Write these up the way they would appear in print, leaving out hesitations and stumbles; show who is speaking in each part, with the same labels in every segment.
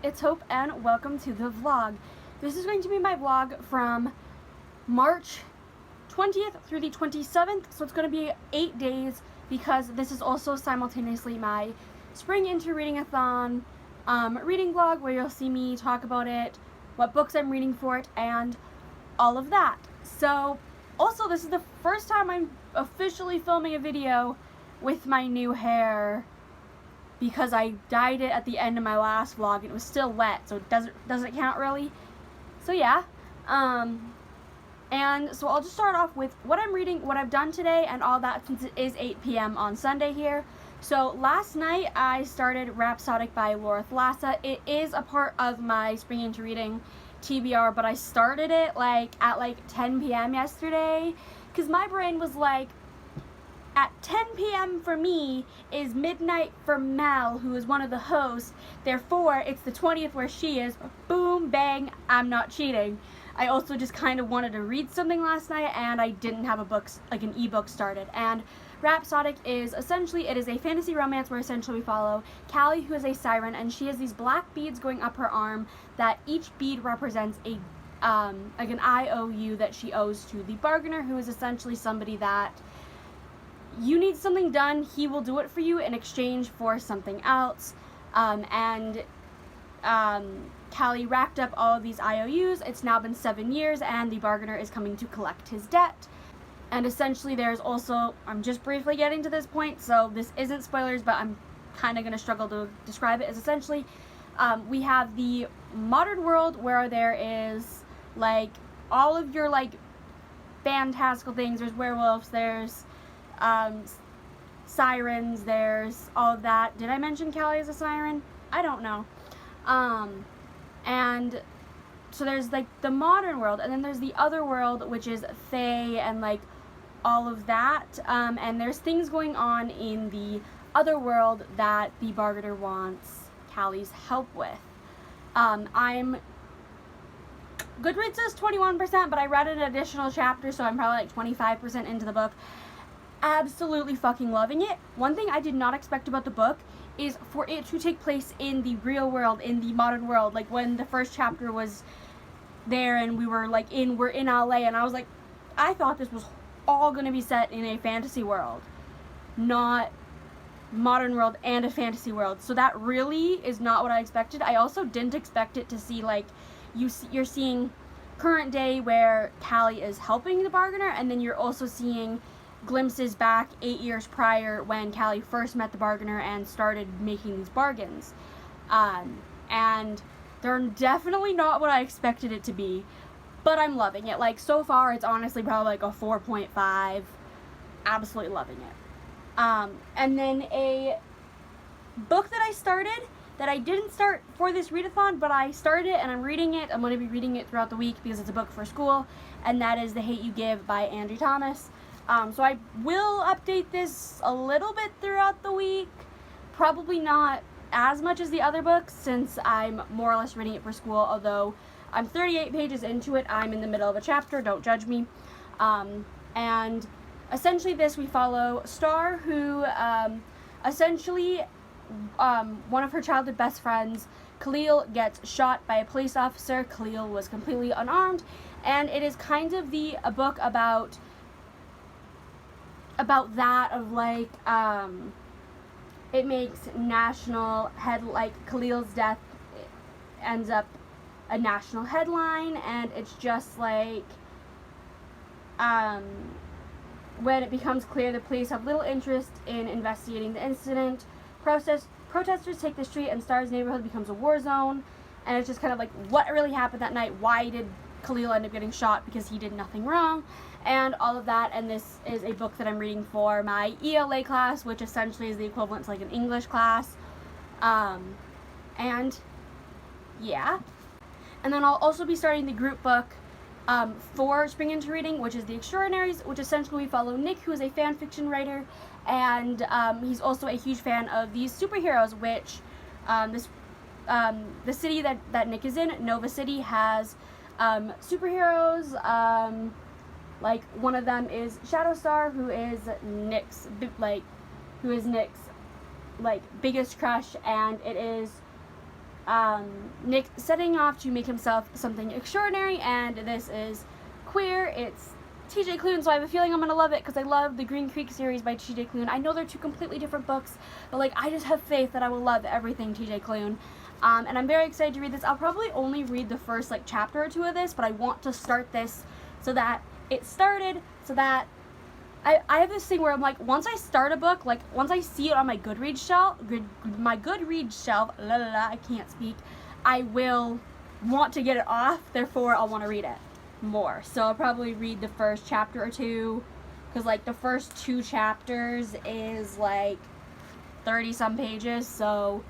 Speaker 1: it's Hope and welcome to the vlog. This is going to be my vlog from March 20th through the 27th, so it's going to be 8 days because this is also simultaneously my Spring Into Reading-a-thon reading vlog where you'll see me talk about it, what books I'm reading for it, and all of that. So, also this is the first time I'm officially filming a video with my new hair, because I dyed it at the end of my last vlog and it was still wet, so it doesn't count really. So yeah, and so I'll just start off with what I'm reading, what I've done today, and all that, since it is 8 p.m. on Sunday here. So last night I started Rhapsodic by Laura Thalassa. It is a part of my Spring Into Reading TBR, but I started it at 10 p.m. yesterday because my brain was like, at 10 p.m. for me is midnight for Mel, who is one of the hosts. Therefore, it's the 20th where she is. Boom, bang, I'm not cheating. I also just kind of wanted to read something last night, and I didn't have a book, like an ebook started. And Rhapsodic is essentially, it is a fantasy romance where essentially we follow Callie, who is a siren, and she has these black beads going up her arm that each bead represents a like an IOU that she owes to the bargainer, who is essentially somebody that you need something done, he will do it for you in exchange for something else. Callie racked up all of these IOUs. It's now been 7 years, and the bargainer is coming to collect his debt. And essentially there's also, I'm just briefly getting to this point, so this isn't spoilers, but I'm kind of going to struggle to describe it, as essentially we have the modern world where there is all of your fantastical things. There's werewolves, there's sirens, there's all of that. Did I mention Callie is a siren? I don't know. And so there's the modern world, and then there's the other world, which is Fae and all of that. And there's things going on in the other world that the bargainer wants Callie's help with. Goodreads says 21%, but I read an additional chapter, so I'm probably 25% into the book. Absolutely fucking loving it. One thing I did not expect about the book is for it to take place in the real world, in the modern world. Like when the first chapter was there and we were we're in LA, and I was like, I thought this was all gonna be set in a fantasy world, not modern world and a fantasy world. So that really is not what I expected. I also didn't expect it to see you're seeing current day where Callie is helping the bargainer, and then you're also seeing glimpses back 8 years prior when Callie first met the bargainer and started making these bargains. And they're definitely not what I expected it to be, but I'm loving it. So far, it's honestly probably a 4.5. Absolutely loving it. And then a book that I started that I didn't start for this readathon, but I started it and I'm reading it. I'm going to be reading it throughout the week because it's a book for school, and that is The Hate You Give by Andrew Thomas. So I will update this a little bit throughout the week. Probably not as much as the other books, since I'm more or less reading it for school, although I'm 38 pages into it. I'm in the middle of a chapter, don't judge me. And essentially this, we follow Star, who essentially one of her childhood best friends, Khalil, gets shot by a police officer. Khalil was completely unarmed, and it is kind of a book about that of it makes national Khalil's death ends up a national headline, and it's just when it becomes clear the police have little interest in investigating the incident, protesters take the street and Star's neighborhood becomes a war zone, and it's just kind of what really happened that night. Why did Khalil end up getting shot? Because he did nothing wrong, and all of that. And this is a book that I'm reading for my ELA class, which essentially is the equivalent to an English class. And yeah. And then I'll also be starting the group book for Spring Into Reading, which is The Extraordinaries, which essentially we follow Nick, who is a fan fiction writer, and he's also a huge fan of these superheroes, which the city that Nick is in, Nova City, has superheroes. One of them is Shadowstar, who is Nick's biggest crush, and it is Nick setting off to make himself something extraordinary, and this is queer. It's TJ Klune, so I have a feeling I'm going to love it because I love the Green Creek series by TJ Klune. I know they're two completely different books, but like I just have faith that I will love everything TJ Klune. And I'm very excited to read this. I'll probably only read the first like chapter or two of this, but I want to start this so that it started, so that I have this thing where I'm like, once I start a book, like once I see it on my Goodreads shelf, I can't speak, I will want to get it off, therefore I'll want to read it more. So I'll probably read the first chapter or two, because like the first 2 chapters is like 30 some pages, so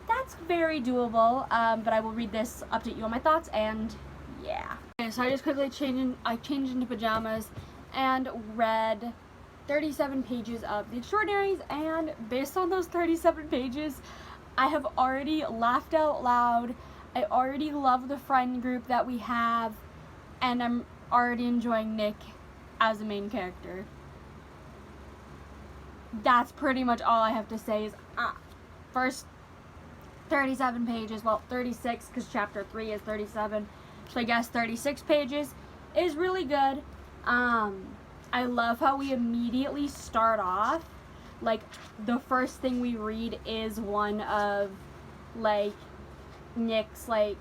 Speaker 1: that's very doable. But I will read this, update you on my thoughts, and yeah. Okay, so I just quickly changed into pajamas and read 37 pages of The Extraordinaries, and based on those 37 pages, I have already laughed out loud. I already love the friend group that we have, and I'm already enjoying Nick as the main character. That's pretty much all I have to say is, first 37 pages, well 36 because chapter 3 is 37, so I guess 36 pages is really good. I love how we immediately start off, like the first thing we read is one of like Nick's like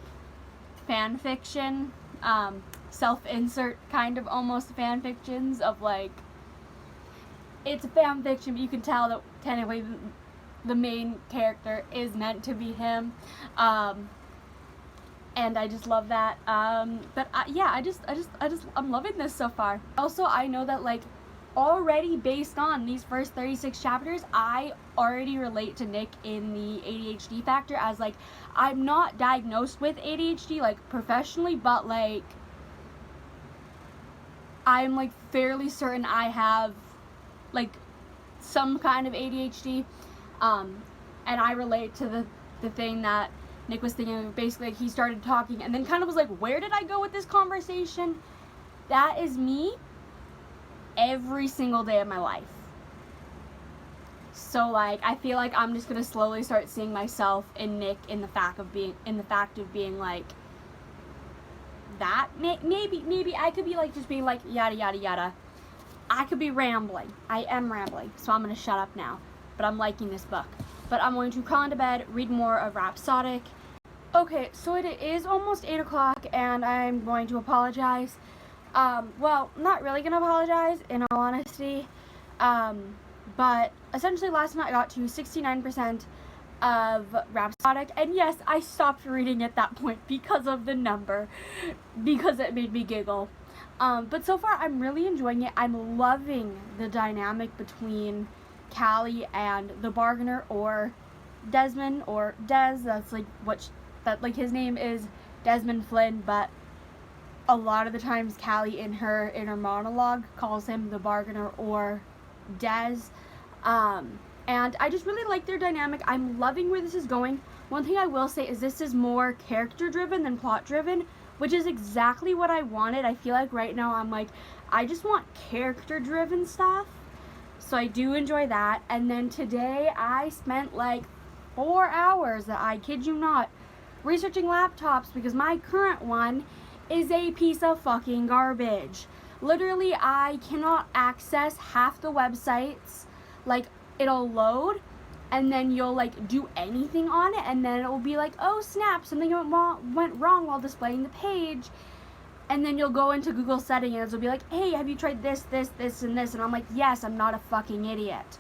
Speaker 1: fan fiction, self-insert kind of almost fan fictions of like, it's a fan fiction, but you can tell that technically the main character is meant to be him, and I just love that. But yeah, I'm loving this so far. Also, I know that like already based on these first 36 chapters, I already relate to Nick in the ADHD factor, as like I'm not diagnosed with ADHD like professionally, but like I'm like fairly certain I have like some kind of ADHD, and I relate to the thing that Nick was thinking of. Basically, like, he started talking and then kind of was like, where did I go with this conversation? That is me every single day of my life. So like I feel like I'm just gonna slowly start seeing myself in Nick in the fact of being like that. Maybe I could be like just being like yada yada yada. I could be rambling. I am rambling, so I'm gonna shut up now. But I'm liking this book. But I'm going to crawl into bed, read more of Rhapsodic. Okay, so it is almost 8 o'clock, and I'm going to apologize. Well, not really gonna apologize, in all honesty. But essentially last night I got to 69% of Rhapsodic, and yes, I stopped reading at that point because of the number, because it made me giggle. But so far I'm really enjoying it. I'm loving the dynamic between Callie and the bargainer, or Desmond, or Des. That's like like his name is Desmond Flynn, but a lot of the times Callie in her inner monologue calls him the bargainer or Des. And I just really like their dynamic. I'm loving where this is going. One thing I will say is this is more character driven than plot driven, which is exactly what I wanted. I feel like right now I'm like, I just want character driven stuff. So I do enjoy that. And then today I spent like 4 hours, I kid you not, researching laptops because my current one is a piece of fucking garbage. Literally, I cannot access half the websites. Like, it'll load and then you'll like do anything on it and then it'll be like, oh snap, something went wrong while displaying the page. And then you'll go into Google settings and it'll be like, hey, have you tried this, this, this, and this? And I'm like, yes, I'm not a fucking idiot.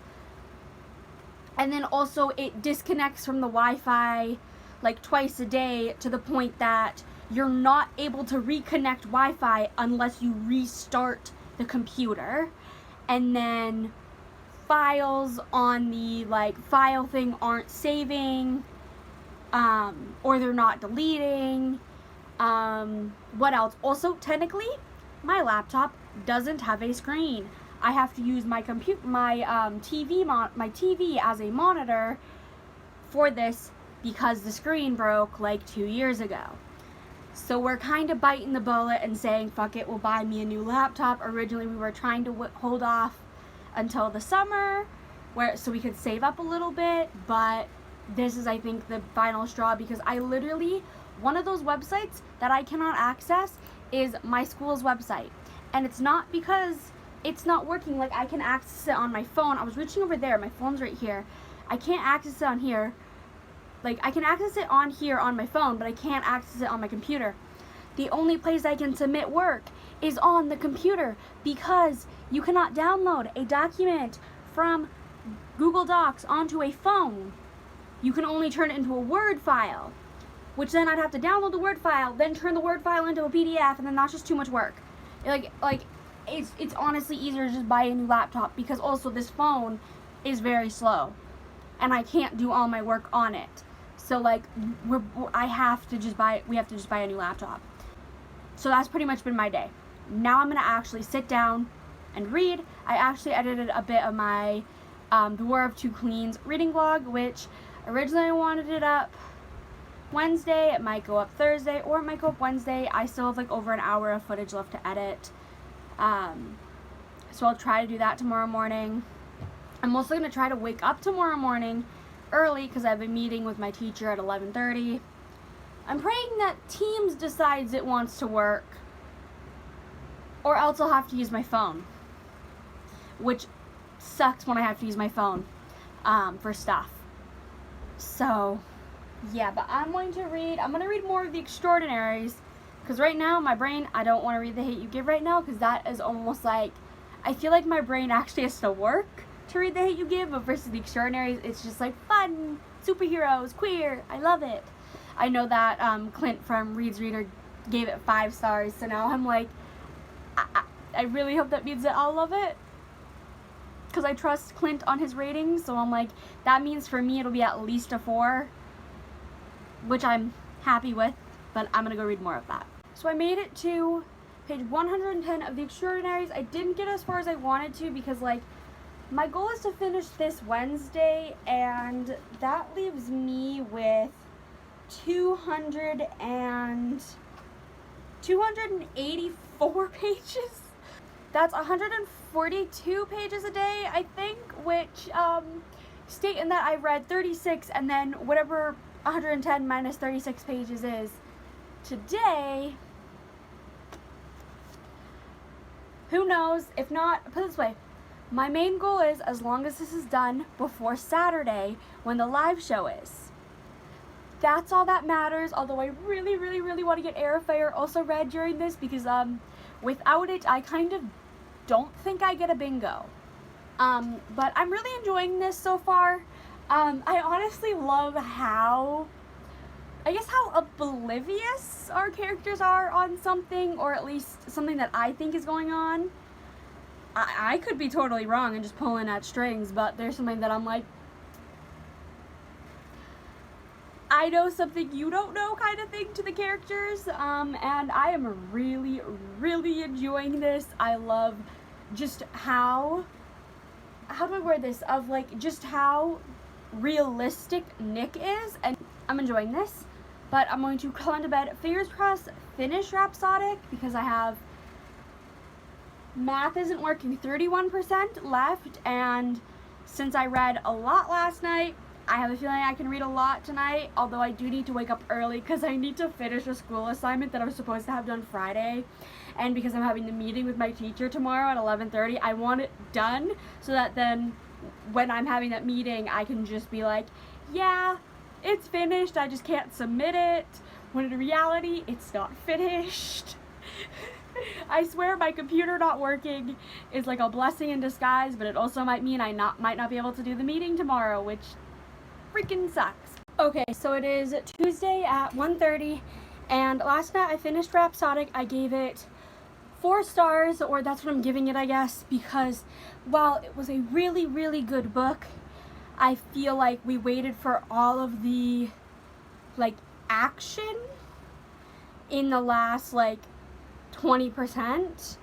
Speaker 1: And then also it disconnects from the Wi-Fi like twice a day, to the point that you're not able to reconnect Wi-Fi unless you restart the computer. And then files on the like file thing aren't saving, or they're not deleting. What else? Also, technically, my laptop doesn't have a screen. I have to use my TV as a monitor for this because the screen broke like 2 years ago. So we're kind of biting the bullet and saying, fuck it, we'll buy me a new laptop. Originally, we were trying to hold off until the summer, so we could save up a little bit, but this is, I think, the final straw, because I literally, one of those websites that I cannot access is my school's website. And it's not because it's not working. Like, I can access it on my phone. I was reaching over there. My phone's right here. I can't access it on here. Like, I can access it on here on my phone, but I can't access it on my computer. The only place I can submit work is on the computer, because you cannot download a document from Google Docs onto a phone. You can only turn it into a Word file, which then I'd have to download the Word file, then turn the Word file into a PDF, and then that's just too much work. Like it's honestly easier to just buy a new laptop, because also this phone is very slow, and I can't do all my work on it. So like we have to just buy a new laptop. So that's pretty much been my day. Now I'm gonna actually sit down and read. I actually edited a bit of my The War of Two Queens reading vlog, which originally I wanted it up Wednesday. It might go up Thursday, or it might go up Wednesday. I still have like over an hour of footage left to edit. So I'll try to do that tomorrow morning. I'm also going to try to wake up tomorrow morning early, because I have a meeting with my teacher at 11:30. I'm praying that Teams decides it wants to work, or else I'll have to use my phone, which sucks when I have to use my phone for stuff. So yeah, but I'm going to read more of the Extraordinaries, because right now my brain, I don't want to read The Hate U Give right now, because that is almost like, I feel like my brain actually has to work to read The Hate U Give, but versus the Extraordinaries, it's just like fun, superheroes, queer, I love it. I know that Clint from Reed's Reader gave it 5 stars, so now I'm like, I really hope that means that I'll love it, because I trust Clint on his ratings, so I'm like, that means for me it'll be at least a 4, which I'm happy with, but I'm gonna go read more of that. So I made it to page 110 of the Extraordinaries. I didn't get as far as I wanted to, because like, my goal is to finish this Wednesday, and that leaves me with 284 pages. That's 142 pages a day, I think, which state in that I read 36, and then whatever 110 minus 36 pages is today. Who knows? If not, put it this way, my main goal is, as long as this is done before Saturday when the live show is. That's all that matters, although I really, really, really want to get Air of Fire also read during this, because without it, I kind of don't think I get a bingo. But I'm really enjoying this so far. I honestly love how oblivious our characters are on something, or at least something that I think is going on. I could be totally wrong and just pulling at strings, but there's something that I'm like, I know something you don't know kind of thing to the characters, and I am really, really enjoying this. I love just how do I word this, of like, just how realistic Nick is, and I'm enjoying this. But I'm going to crawl into bed, fingers crossed, finish Rhapsodic, because I have, math isn't working, 31% left, and since I read a lot last night, I have a feeling I can read a lot tonight, although I do need to wake up early, because I need to finish a school assignment that I was supposed to have done Friday, and because I'm having the meeting with my teacher tomorrow at 11:30, I want it done, so that then, when I'm having that meeting, I can just be like, yeah, it's finished, I just can't submit it, when in reality, it's not finished. I swear my computer not working is like a blessing in disguise, but it also might mean I might not be able to do the meeting tomorrow, which freaking sucks. Okay, so it is Tuesday at 1:30, and last night I finished Rhapsodic. I gave it 4 stars, or that's what I'm giving it, I guess, because while it was a really, really good book, I feel like we waited for all of the, like, action in the last, like, 20%.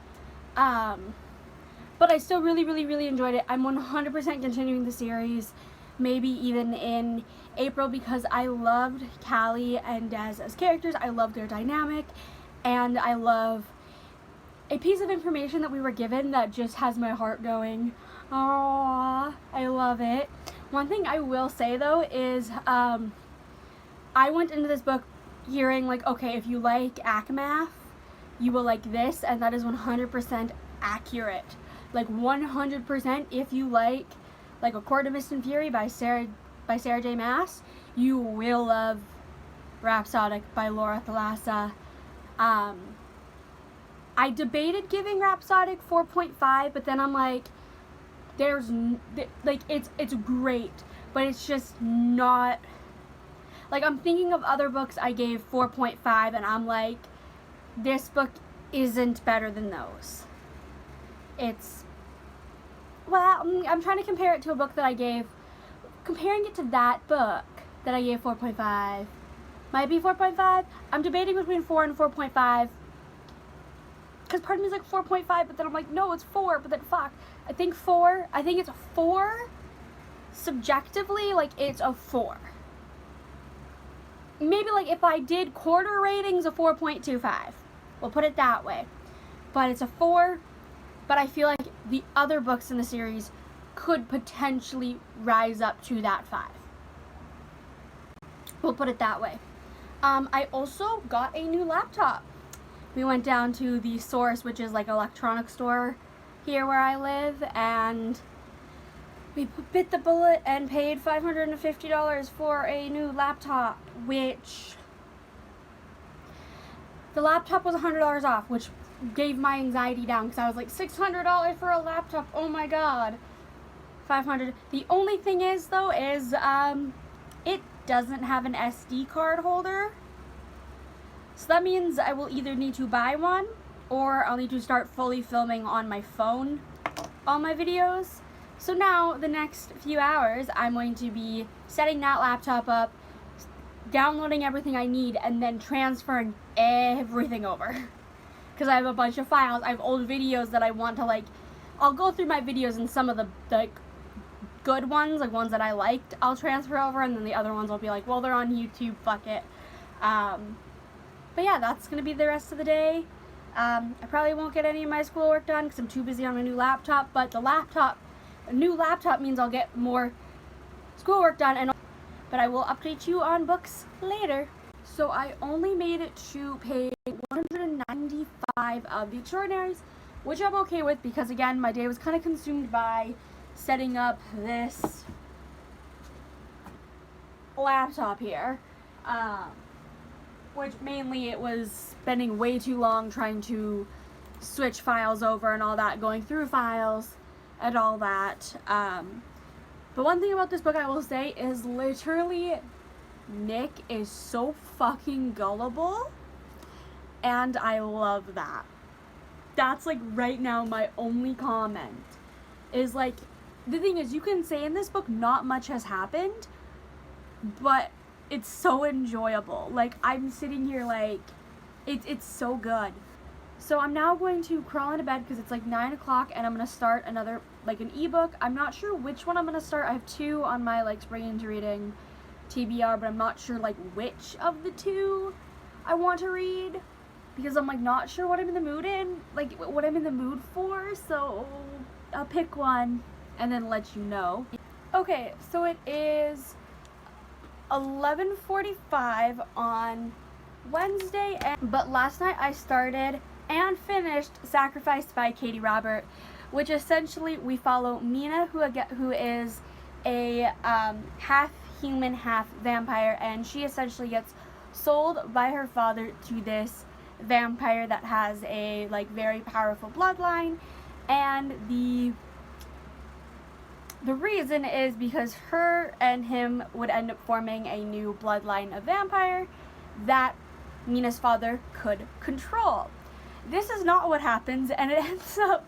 Speaker 1: But I still really, really, really enjoyed it. I'm 100% continuing the series, maybe even in April, because I loved Callie and Des as characters. I love their dynamic, and I love a piece of information that we were given that just has my heart going, aww, I love it, One thing I will say though is I went into this book hearing like, okay, if you like ACMAF, you will like this, and that is 100% accurate. Like 100%, if you like A Court of Mist and Fury by Sarah J. Maas, you will love Rhapsodic by Laura Thalassa. I debated giving Rhapsodic 4.5, but then I'm like, it's great, but it's just not, like, I'm thinking of other books I gave 4.5, and I'm like, this book isn't better than those. I'm trying to compare it to a book that I gave, comparing it to that book that I gave 4.5, might be 4.5. I'm debating between 4 and 4.5, because part of me is like 4.5, but then I'm like, no, it's 4, but then fuck. I think it's a 4. Subjectively, like, it's a 4. Maybe, like, if I did quarter ratings, a 4.25. We'll put it that way. But it's a 4, but I feel like the other books in the series could potentially rise up to that 5. We'll put it that way. I also got a new laptop. We went down to the Source, which is like an electronics store here where I live, and we bit the bullet and paid $550 for a new laptop, which the laptop was $100 off, which gave my anxiety down because I was like, $600 for a laptop, oh my god. $500. The only thing is though is it doesn't have an SD card holder. So that means I will either need to buy one, or I'll need to start fully filming on my phone all my videos. So now, the next few hours, I'm going to be setting that laptop up, downloading everything I need, and then transferring everything over. Because I have a bunch of files, I have old videos that I want to, like, I'll go through my videos, and some of the good ones, like ones that I liked, I'll transfer over, and then the other ones will be like, well, they're on YouTube, fuck it. But yeah, that's going to be the rest of the day. I probably won't get any of my schoolwork done because I'm too busy on my new laptop, but a new laptop means I'll get more schoolwork done, but I will update you on books later. So I only made it to page 195 of The Extraordinaries, which I'm okay with because, again, my day was kind of consumed by setting up this laptop here. Which mainly it was spending way too long trying to switch files over and all that, going through files and all that. But one thing about this book I will say is literally Nick is so fucking gullible, and I love that. That's like right now my only comment is like, the thing is, you can say in this book not much has happened, but it's so enjoyable. Like, I'm sitting here like, it's so good. So I'm now going to crawl into bed because it's like 9 o'clock, and I'm going to start another, like, an ebook. I'm not sure which one I'm going to start. I have 2 on my, like, spring into reading TBR, but I'm not sure, like, which of the 2 I want to read, because I'm, like, not sure what I'm in the mood in, like, what I'm in the mood for, so I'll pick one and then let you know. Okay, so it is 11:45 on Wednesday, but last night I started and finished Sacrificed by Katie Robert, which essentially we follow Mina, who is a half human, half vampire, and she essentially gets sold by her father to this vampire that has a, like, very powerful bloodline, and the reason is because her and him would end up forming a new bloodline of vampire that Mina's father could control. This is not what happens, and it ends up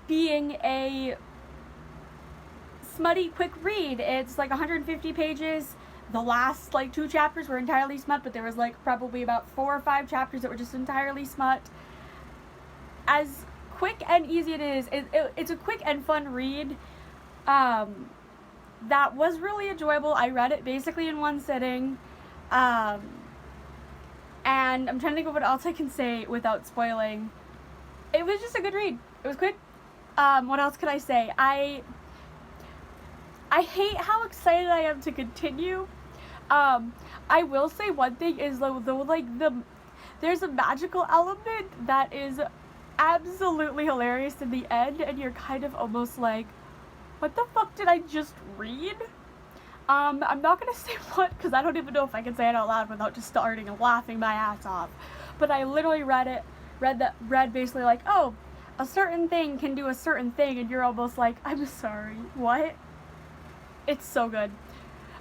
Speaker 1: being a smutty quick read. It's like 150 pages. The last, like, 2 chapters were entirely smut, but there was, like, probably about 4 or 5 chapters that were just entirely smut. As quick and easy it is, it's a quick and fun read. That was really enjoyable. I read it basically in one sitting. And I'm trying to think of what else I can say without spoiling. It was just a good read. It was quick. What else could I say? I hate how excited I am to continue. I will say one thing is though, there's a magical element that is absolutely hilarious in the end, and you're kind of almost like, what the fuck did I just read? I'm not gonna say what, because I don't even know if I can say it out loud without just starting and laughing my ass off. But I literally read basically like, oh, a certain thing can do a certain thing, and you're almost like, I'm sorry, what? It's so good.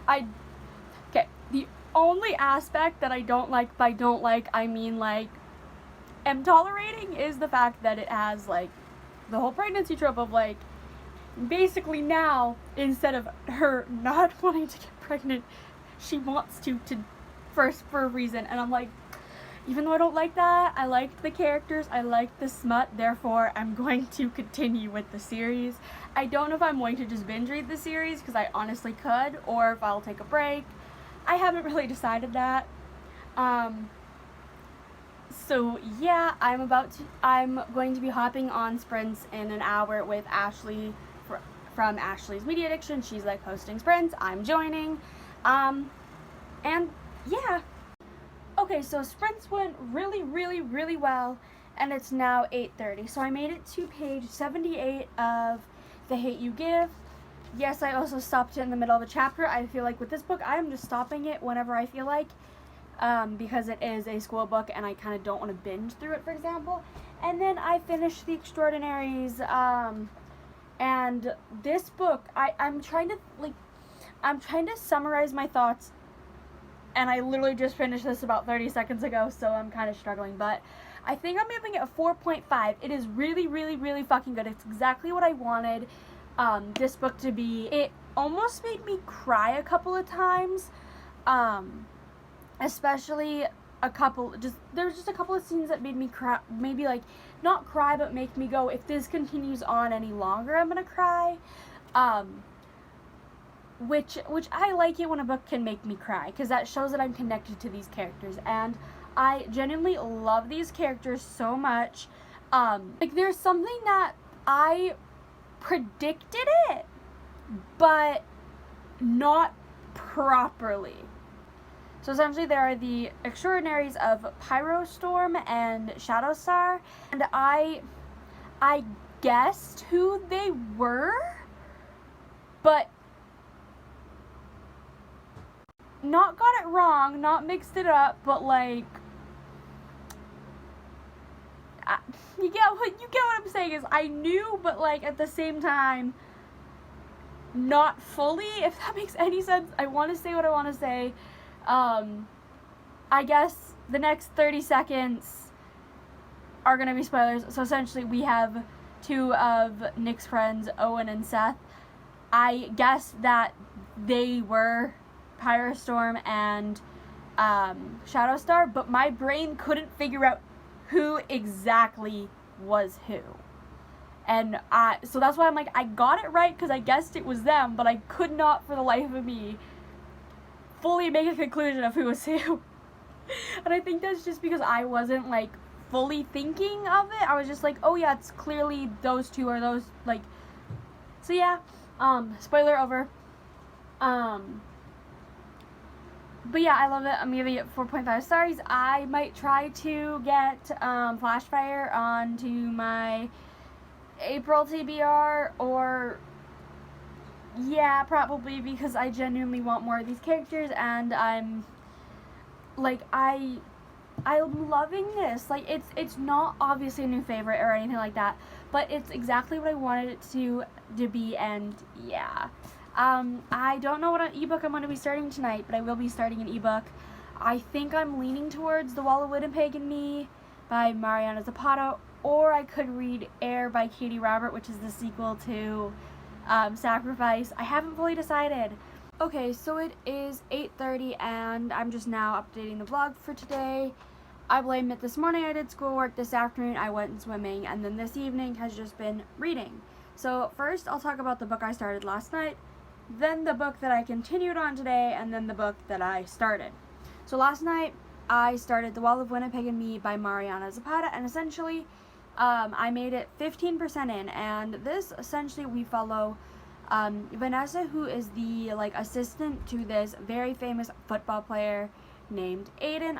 Speaker 1: Okay, the only aspect that I don't like, by don't like, I mean like, am tolerating, is the fact that it has like, the whole pregnancy trope of like, basically now, instead of her not wanting to get pregnant, she wants to first for a reason, and I'm like, even though I don't like that, I liked the characters, I liked the smut, therefore I'm going to continue with the series. I don't know if I'm going to just binge read the series, because I honestly could, or if I'll take a break. I haven't really decided that. So yeah, I'm going to be hopping on sprints in an hour with Ashley from Ashley's Media Addiction. She's like hosting sprints, I'm joining, and yeah. Okay, so sprints went really, really, really well, and it's now 8:30. So I made it to page 78 of The Hate You Give. Yes, I also stopped it in the middle of a chapter. I feel like with this book, I am just stopping it whenever I feel like, because it is a school book, and I kind of don't want to binge through it, for example. And then I finished The Extraordinaries, and this book, I'm trying to summarize my thoughts, and I literally just finished this about 30 seconds ago, so I'm kind of struggling, but I think I'm giving it a 4.5. It is really, really, really fucking good. It's exactly what I wanted this book to be. It almost made me cry a couple of times, especially there was just a couple of scenes that made me cry, maybe like, not cry, but make me go, if this continues on any longer, I'm gonna cry, which I like it when a book can make me cry, because that shows that I'm connected to these characters, and I genuinely love these characters so much. Like, there's something that I predicted it, but not properly. So essentially there are the Extraordinaries of Pyrostorm and Shadowstar, and I guessed who they were, but not got it wrong, not mixed it up, but like, you get what I'm saying is I knew, but like at the same time, not fully, if that makes any sense. I want to say what I want to say. I guess the next 30 seconds are going to be spoilers. So essentially we have two of Nick's friends, Owen and Seth. I guess that they were Pyrostorm and Shadowstar, but my brain couldn't figure out who exactly was who. And so that's why I'm like, I got it right because I guessed it was them, but I could not for the life of me fully make a conclusion of who was who. And I think that's just because I wasn't like fully thinking of it. I was just like, oh yeah, it's clearly those two are those, like, so yeah, spoiler over. But yeah, I love it. I'm giving it 4.5 stars. I might try to get Flashfire onto my April TBR, or yeah, probably, because I genuinely want more of these characters, and I'm like, I'm loving this. Like, it's not obviously a new favorite or anything like that, but it's exactly what I wanted it to be, and yeah. I don't know what ebook I'm going to be starting tonight, but I will be starting an ebook. I think I'm leaning towards The Wall of Winnipeg and Me by Mariana Zapata, or I could read Air by Katie Robert, which is the sequel to Sacrifice. I haven't fully decided. Okay, so it is 8:30 and I'm just now updating the vlog for today. I blame it. This morning I did schoolwork, this afternoon I went swimming, and then this evening has just been reading. So first I'll talk about the book I started last night, then the book that I continued on today, and then the book that I started. So last night I started The Wall of Winnipeg and Me by Mariana Zapata, and essentially I made it 15% in, and this essentially we follow Vanessa, who is the like assistant to this very famous football player named Aiden,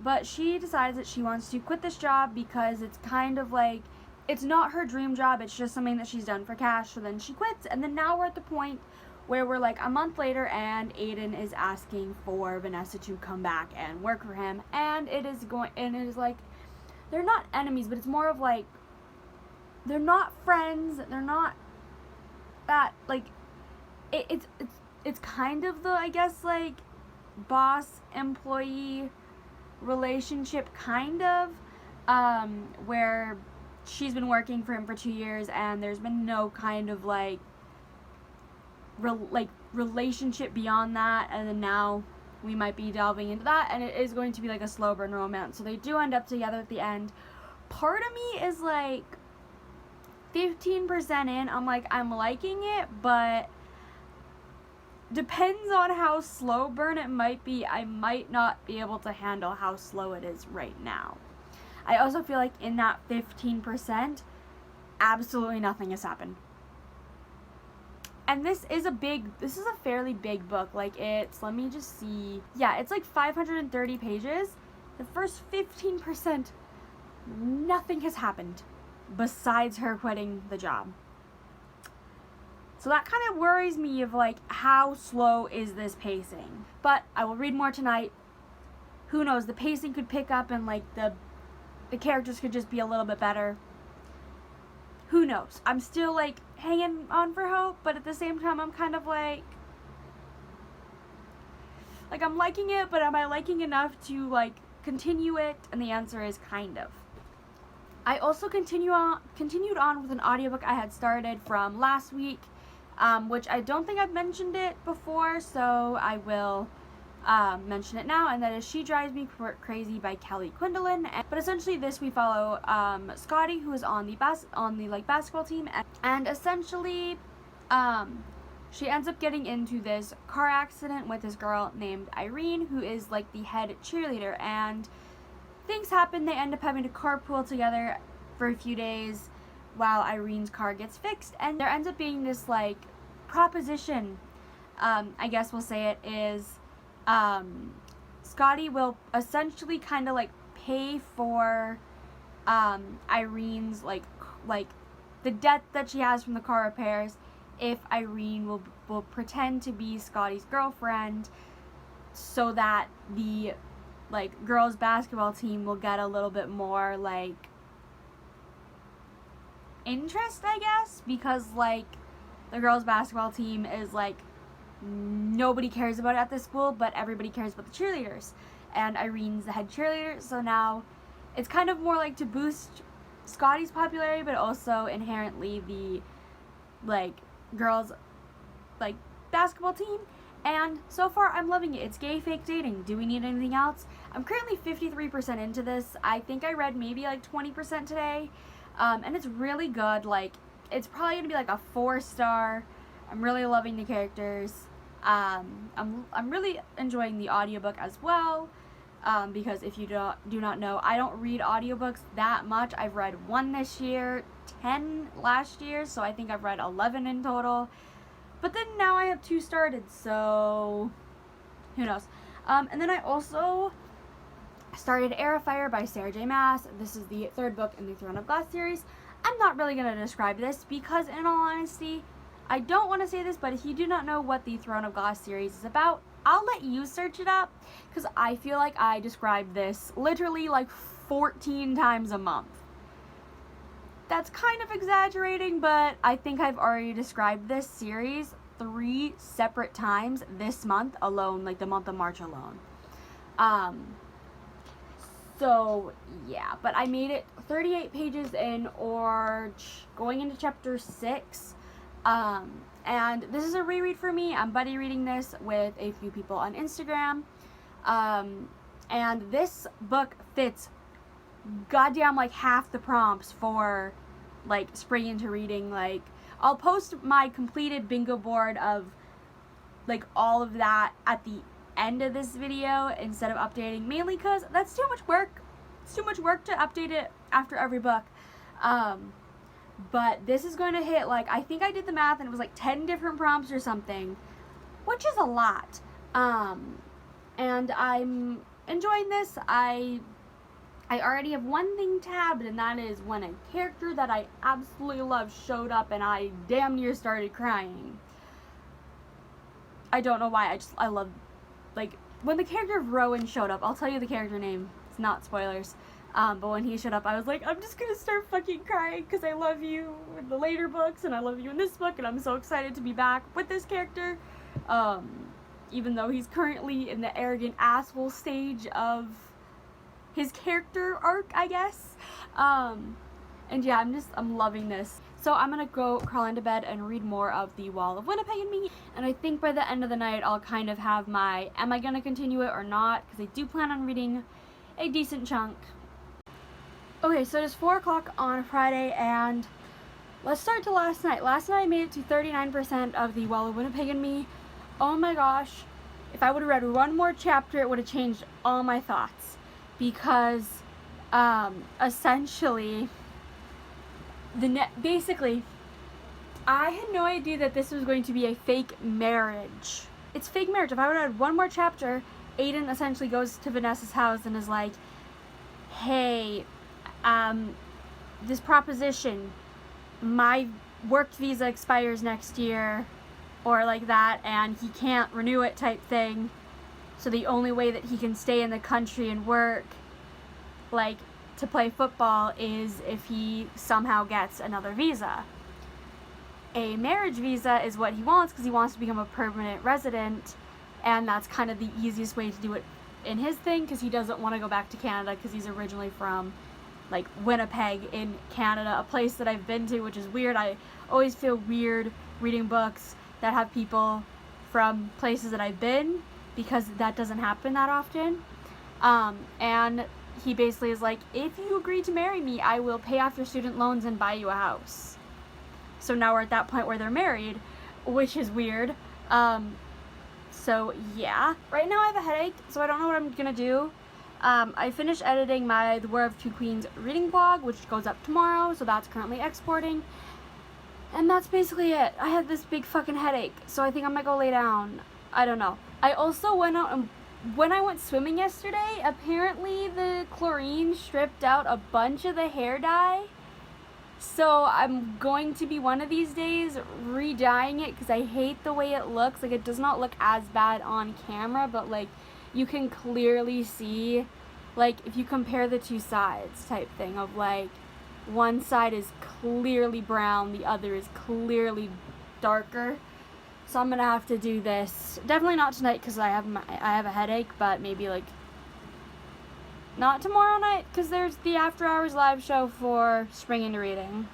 Speaker 1: but she decides that she wants to quit this job because it's kind of like, it's not her dream job, it's just something that she's done for cash. So then she quits, and then now we're at the point where we're like a month later and Aiden is asking for Vanessa to come back and work for him, and it is like, they're not enemies, but it's more of like, they're not friends, they're not that, like, it's kind of the, I guess, like, boss-employee relationship, kind of, where she's been working for him for 2 years, and there's been no kind of, like, relationship beyond that, and then now we might be delving into that, and it is going to be, like, a slow burn romance, so they do end up together at the end. Part of me is, like, 15% in, I'm like, I'm liking it, but depends on how slow burn it might be. I might not be able to handle how slow it is right now. I also feel like in that 15%, absolutely nothing has happened. And this is a fairly big book. Like, it's, let me just see. Yeah, it's like 530 pages. The first 15%, nothing has happened besides her quitting the job. So that kind of worries me of like, how slow is this pacing? But I will read more tonight. Who knows, the pacing could pick up and like the characters could just be a little bit better. Who knows? I'm still like hanging on for hope, but at the same time I'm kind of like I'm liking it, but am I liking enough to like continue it? And the answer is kind of. I also continued on with an audiobook I had started from last week, which I don't think I've mentioned it before, so I will mention it now, and that is She Drives Me Crazy by Kelly Quinlan. But essentially this we follow Scotty, who is on the basketball team, and essentially she ends up getting into this car accident with this girl named Irene, who is like the head cheerleader, and things happen. They end up having to carpool together for a few days while Irene's car gets fixed, and there ends up being this like proposition, I guess we'll say it is, Scotty will essentially kind of like pay for Irene's like the debt that she has from the car repairs if Irene will pretend to be Scotty's girlfriend, so that the like girls basketball team will get a little bit more like interest, I guess, because like the girls basketball team is like, nobody cares about it at this school, but everybody cares about the cheerleaders, and Irene's the head cheerleader, so now it's kind of more like to boost Scotty's popularity, but also inherently the like girls like basketball team. And so far, I'm loving it. It's gay fake dating. Do we need anything else? I'm currently 53% into this. I think I read maybe like 20% today. And it's really good. Like, it's probably going to be like a 4-star. I'm really loving the characters. I'm really enjoying the audiobook as well. Because if you do not know, I don't read audiobooks that much. I've read 1 this year, 10 last year, so I think I've read 11 in total. But then now I have 2 started, so who knows. And then I also started Air of Fire by Sarah J. Maas. This is the 3rd book in the Throne of Glass series. I'm not really going to describe this because, in all honesty, I don't want to say this, but if you do not know what the Throne of Glass series is about, I'll let you search it up, because I feel like I describe this literally like 14 times a month. That's kind of exaggerating, but I think I've already described this series 3 separate times this month alone, like the month of March alone. So yeah, but I made it 38 pages in, or going into chapter 6. And this is a reread for me. I'm buddy reading this with a few people on Instagram. And this book fits goddamn like half the prompts for like spring into reading. Like, I'll post my completed bingo board of like all of that at the end of this video instead of updating, mainly because that's too much work. It's too much work to update it after every book. But this is going to hit, like, I think I did the math and it was like 10 different prompts or something, which is a lot. And I'm enjoying this. I already have one thing tabbed, and that is when a character that I absolutely love showed up and I damn near started crying. I don't know why, I love, like, when the character of Rowan showed up, I'll tell you the character name, it's not spoilers, but when he showed up, I was like, I'm just gonna start fucking crying, because I love you in the later books, and I love you in this book, and I'm so excited to be back with this character, even though he's currently in the arrogant asshole stage of his character arc, I guess, and yeah, I'm loving this. So I'm gonna go crawl into bed and read more of The Wall of Winnipeg and Me, and I think by the end of the night I'll kind of have my, am I gonna continue it or not, because I do plan on reading a decent chunk. Okay, so it is 4 o'clock on Friday, and let's start to last night. Last night I made it to 39% of The Wall of Winnipeg and Me. Oh my gosh, if I would have read one more chapter, it would have changed all my thoughts, because essentially, basically, I had no idea that this was going to be a fake marriage. It's fake marriage. If I would have had one more chapter, Aiden essentially goes to Vanessa's house and is like, hey, this proposition, my work visa expires next year, or like that, and he can't renew it type thing, so the only way that he can stay in the country and work, like, to play football is if he somehow gets another visa. A marriage visa is what he wants because he wants to become a permanent resident, and that's kind of the easiest way to do it in his thing, because he doesn't want to go back to Canada because he's originally from, like, Winnipeg in Canada, a place that I've been to, which is weird. I always feel weird reading books that have people from places that I've been, because that doesn't happen that often. And he basically is like, if you agree to marry me, I will pay off your student loans and buy you a house. So now we're at that point where they're married, which is weird. So yeah. Right now I have a headache, so I don't know what I'm gonna do. I finished editing my The War of Two Queens reading blog, which goes up tomorrow, so that's currently exporting. And that's basically it. I had this big fucking headache, so I think I might go lay down. I don't know. I also went out and when I went swimming yesterday, apparently the chlorine stripped out a bunch of the hair dye. So I'm going to be one of these days re-dyeing it because I hate the way it looks. Like, it does not look as bad on camera, but like you can clearly see, like, if you compare the two sides type thing of like one side is clearly brown, the other is clearly darker. So I'm gonna have to do this. Definitely not tonight because I have a headache, but maybe like not tomorrow night because there's the After Hours live show for Spring Into Reading.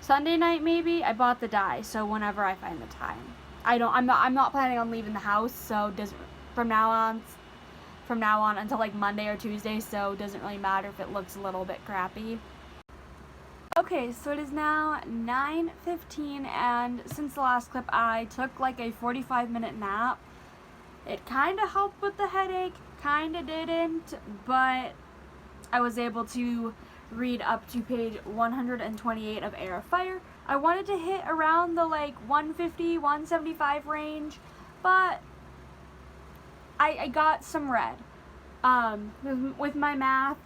Speaker 1: Sunday night maybe. I bought the dye, so whenever I find the time. I'm not planning on leaving the house, so from now on until like Monday or Tuesday, so it doesn't really matter if it looks a little bit crappy. Okay, so it is now 9:15, and since the last clip I took like a 45-minute nap. It kind of helped with the headache, kind of didn't, but I was able to read up to page 128 of Heir of Fire. I wanted to hit around the like 150, 175 range, but I got some read. With my math,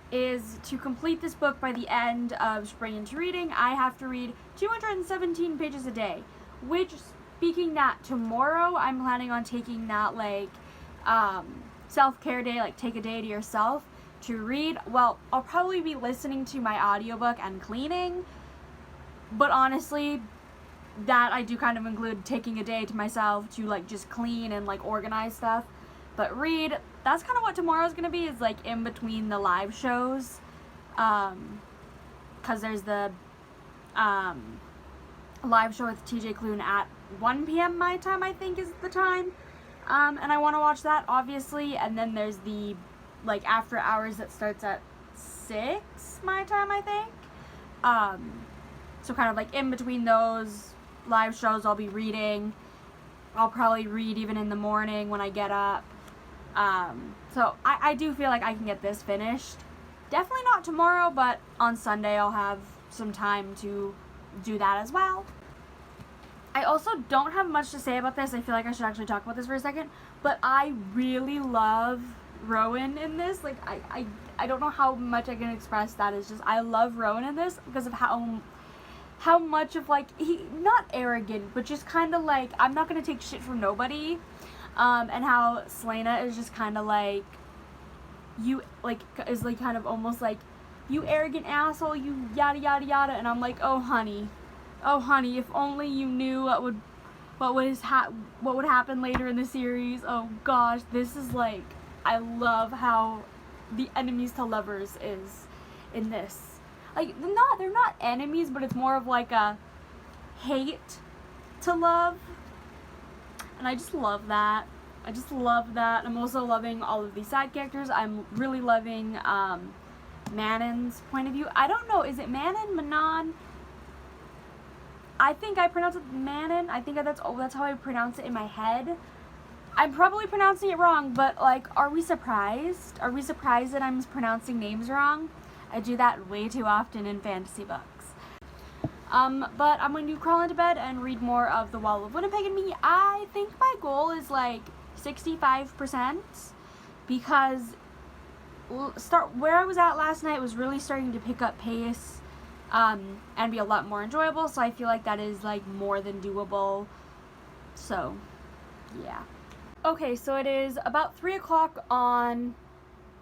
Speaker 1: is to complete this book by the end of Spring Into Reading, I have to read 217 pages a day, which, speaking that, tomorrow I'm planning on taking that, like, self-care day, like, take a day to yourself to read. Well, I'll probably be listening to my audiobook and cleaning, but honestly, that I do kind of include taking a day to myself to, like, just clean and, like, organize stuff. But read, that's kind of what tomorrow's going to be, is like in between the live shows, because there's the live show with TJ Klune at 1 p.m. my time, I think is the time, and I want to watch that, obviously, and then there's the, like, After Hours that starts at 6 my time, I think, so kind of like in between those live shows I'll be reading. I'll probably read even in the morning when I get up. So I do feel like I can get this finished. Definitely not tomorrow, but on Sunday I'll have some time to do that as well. I also don't have much to say about this. I feel like I should actually talk about this for a second, but I really love Rowan in this. Like, I don't know how much I can express that. It's just, I love Rowan in this because of how much of, like, he, not arrogant, but just kind of like, I'm not gonna take shit from nobody, and how Selena is just kind of like, you, like, is like kind of almost like, you arrogant asshole, you yada yada yada, and I'm like, oh honey, if only you knew what would happen later in the series. Oh gosh, this is like, I love how the enemies to lovers is in this. Like, they're not enemies, but it's more of like a hate to love, and I just love that. I'm also loving all of these side characters. I'm really loving Manon's point of view. I don't know, is it Manon? Manon? I think I pronounce it Manon. I think that's how I pronounce it in my head. I'm probably pronouncing it wrong, but, like, are we surprised? Are we surprised that I'm pronouncing names wrong? I do that way too often in fantasy books. But I'm going to crawl into bed and read more of The Wall of Winnipeg and Me. I think my goal is, like, 65%, because where I was at last night was really starting to pick up pace, and be a lot more enjoyable, so I feel like that is, like, more than doable. So, yeah. Okay, so it is about 3 o'clock on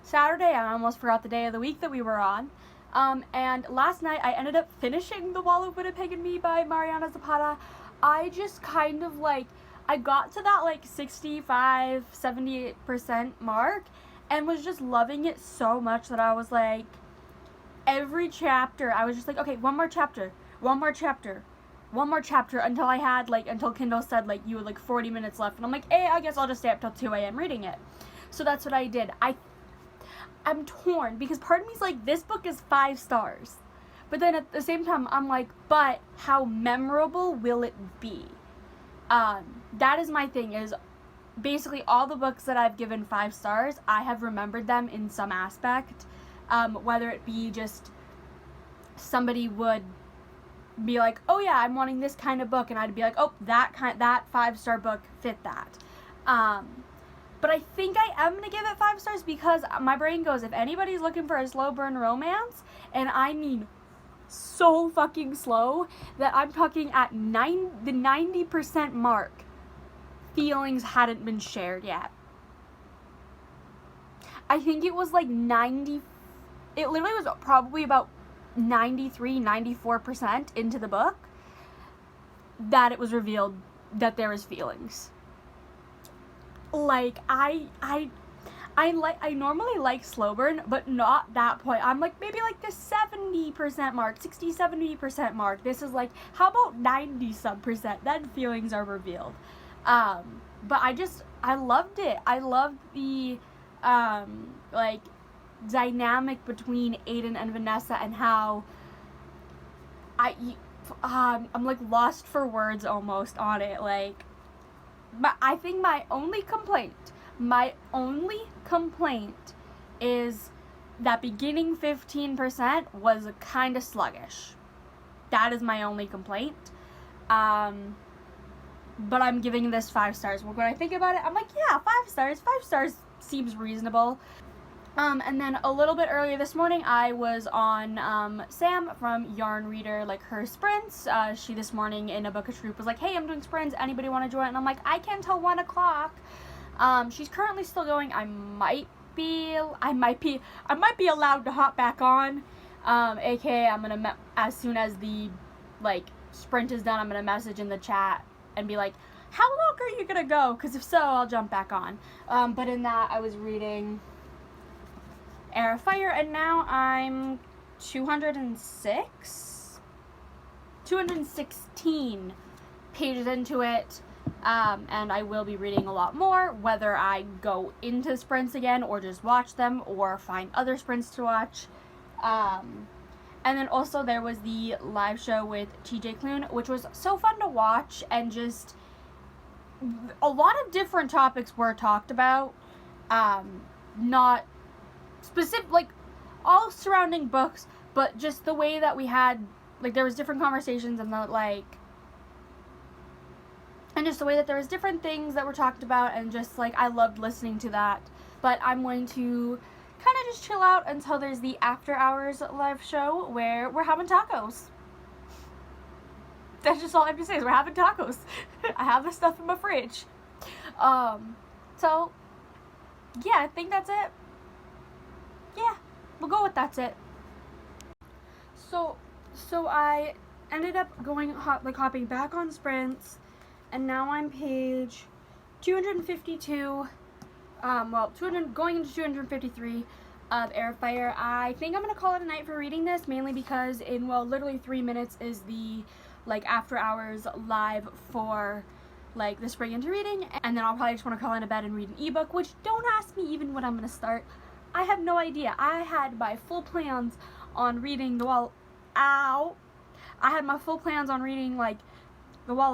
Speaker 1: Saturday. I almost forgot the day of the week that we were on. And last night I ended up finishing The Wall of Winnipeg and Me by Mariana Zapata. I just kind of, like, I got to that, like, 65-78% mark and was just loving it so much that I was like, every chapter I was just like, okay, one more chapter until I had, like, until Kindle said, like, you had, like, 40 minutes left, and I'm like, hey, I guess I'll just stay up till 2 a.m. reading it. So that's what I did. I'm torn, because part of me's like, this book is 5 stars, but then at the same time I'm like, but how memorable will it be? That is my thing, is basically all the books that I've given 5 stars, I have remembered them in some aspect, whether it be just somebody would be like, oh yeah, I'm wanting this kind of book, and I'd be like, oh, that 5-star book fit that. But I think I am gonna give it 5 stars because my brain goes, if anybody's looking for a slow burn romance, and I mean so fucking slow that I'm talking at the 90% mark, feelings hadn't been shared yet. I think it was like 90, it literally was probably about 93-94% into the book that it was revealed that there is feelings. Like, I normally like slow burn, but not that point. I'm like, maybe like the 70% mark, 60-70% mark. This is like, how about 90-some%? Then feelings are revealed. But I loved it. I loved the, like, dynamic between Aiden and Vanessa, and how I'm like lost for words almost on it. Like, I think my only complaint is that beginning 15% was kind of sluggish. That is my only complaint. But I'm giving this 5 stars. When I think about it, I'm like, yeah, 5 stars. 5 stars seems reasonable. And then a little bit earlier this morning, I was on Sam from Yarn Reader, like, her sprints. She this morning in a bookish group was like, hey, I'm doing sprints, anybody want to join? And I'm like, I can till 1 o'clock. She's currently still going. I might be allowed to hop back on. AKA, I'm gonna as soon as the, like, sprint is done, I'm gonna message in the chat and be like, how long are you gonna go? Because if so, I'll jump back on. But in that, I was reading Air of Fire, and now I'm 216 pages into it, and I will be reading a lot more, whether I go into sprints again, or just watch them, or find other sprints to watch. And then also there was the live show with TJ Klune, which was so fun to watch, and just a lot of different topics were talked about, not specific, like, all surrounding books, but just the way that we had, like, there was different conversations and the, like, and just the way that there was different things that were talked about, and just, like, I loved listening to that. But I'm going to kind of just chill out until there's the After Hours live show where we're having tacos. That's just all I have to say is we're having tacos. I have the stuff in my fridge. So, yeah, I think that's it. Yeah, we'll go with that's it. So I ended up hopping back on sprints, and now I'm page 252, going into 253 of Air of Fire. I think I'm going to call it a night for reading this, mainly because in, literally 3 minutes is the, After Hours live for, the Spring Into Reading, and then I'll probably just want to crawl into bed and read an ebook, which don't ask me even when I'm going to start. I have no idea. I had my full plans on reading The Wall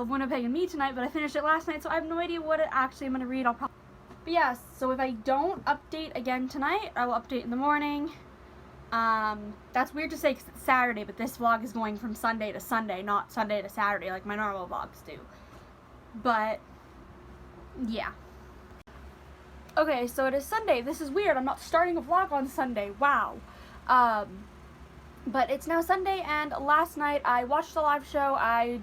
Speaker 1: of Winnipeg and Me tonight, but I finished it last night, so I have no idea what it actually I'm going to read. But yes, so if I don't update again tonight, I will update in the morning. That's weird to say because it's Saturday, but this vlog is going from Sunday to Sunday, not Sunday to Saturday like my normal vlogs do. But, yeah. Okay, so it is Sunday. This is weird. I'm not starting a vlog on Sunday. Wow. But it's now Sunday, and last night I watched a live show. I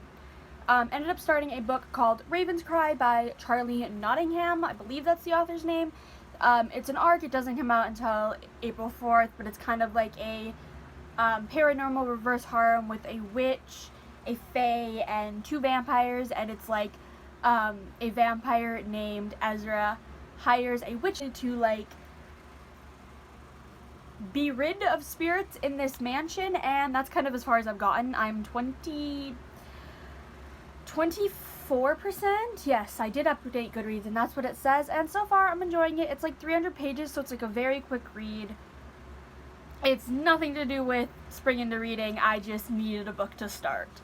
Speaker 1: ended up starting a book called Raven's Cry by Charlie Nottingham. I believe that's the author's name. It's an arc. It doesn't come out until April 4th, but it's kind of like a paranormal reverse horror with a witch, a fae, and 2 vampires, and it's like a vampire named Ezra hires a witch to, be rid of spirits in this mansion, and that's kind of as far as I've gotten. I'm 24%. Yes, I did update Goodreads, and that's what it says, and so far I'm enjoying it. It's 300 pages, so it's a very quick read. It's nothing to do with Spring Into Reading. I just needed a book to start.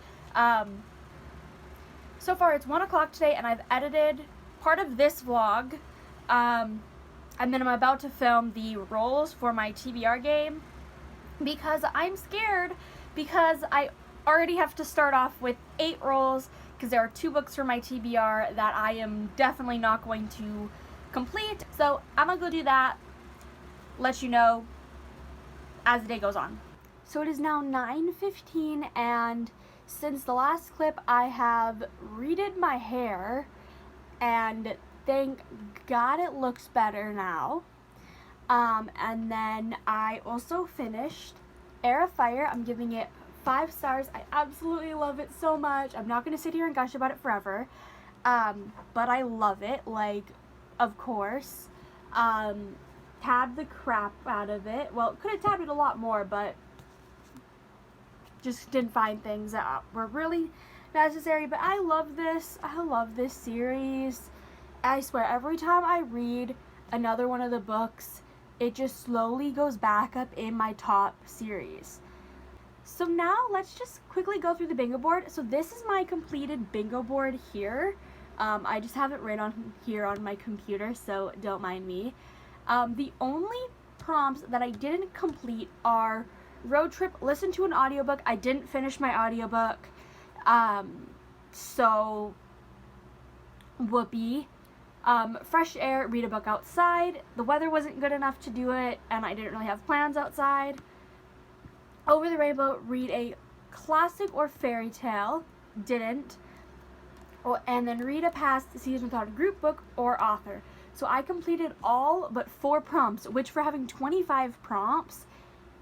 Speaker 1: So far it's 1 o'clock today, and I've edited part of this vlog, and then I'm about to film the rolls for my TBR game, because I'm scared, because I already have to start off with 8 rolls, because there are 2 books for my TBR that I am definitely not going to complete. So I'm gonna go do that, let you know as the day goes on. So it is now 9:15, and since the last clip I have redid my hair, and thank God it looks better now. And then I also finished Air of Fire. I'm giving it 5 stars. I absolutely love it so much. I'm not going to sit here and gush about it forever. But I love it, of course. Tabbed the crap out of it. Well, could have tabbed it a lot more, but just didn't find things that were really necessary. But I love this. I love this series. I swear, every time I read another one of the books, it just slowly goes back up in my top series. So now let's just quickly go through the bingo board. So this is my completed bingo board here. I just have it right on here on my computer, so don't mind me. The only prompts that I didn't complete are road trip, listen to an audiobook. I didn't finish my audiobook. So whoopee. Fresh air, read a book outside. The weather wasn't good enough to do it, and I didn't really have plans outside. Over the Rainbow, read a classic or fairy tale. Didn't. Oh, and then read a past season without a group book or author. So I completed all but 4 prompts, which for having 25 prompts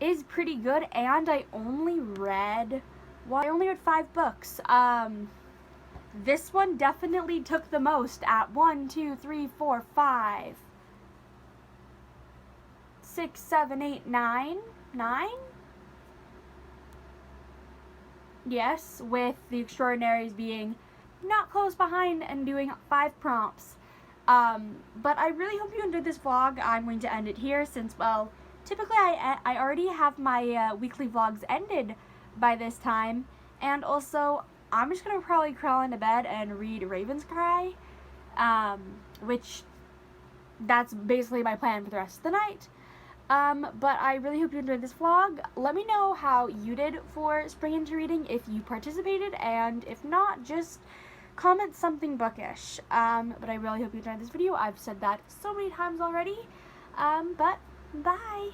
Speaker 1: is pretty good, and I only read 5 books. This one definitely took the most at 1, 2, 3, 4, 5, 6, 7, 8, 9. Yes, with the Extraordinaries being not close behind and doing 5 prompts. But I really hope you enjoyed this vlog. I'm going to end it here since, well, typically I already have my weekly vlogs ended by this time. And also, I'm just going to probably crawl into bed and read Raven's Cry, which that's basically my plan for the rest of the night. But I really hope you enjoyed this vlog. Let me know how you did for spring into reading, if you participated, and if not, just comment something bookish. But I really hope you enjoyed this video. I've said that so many times already. But bye!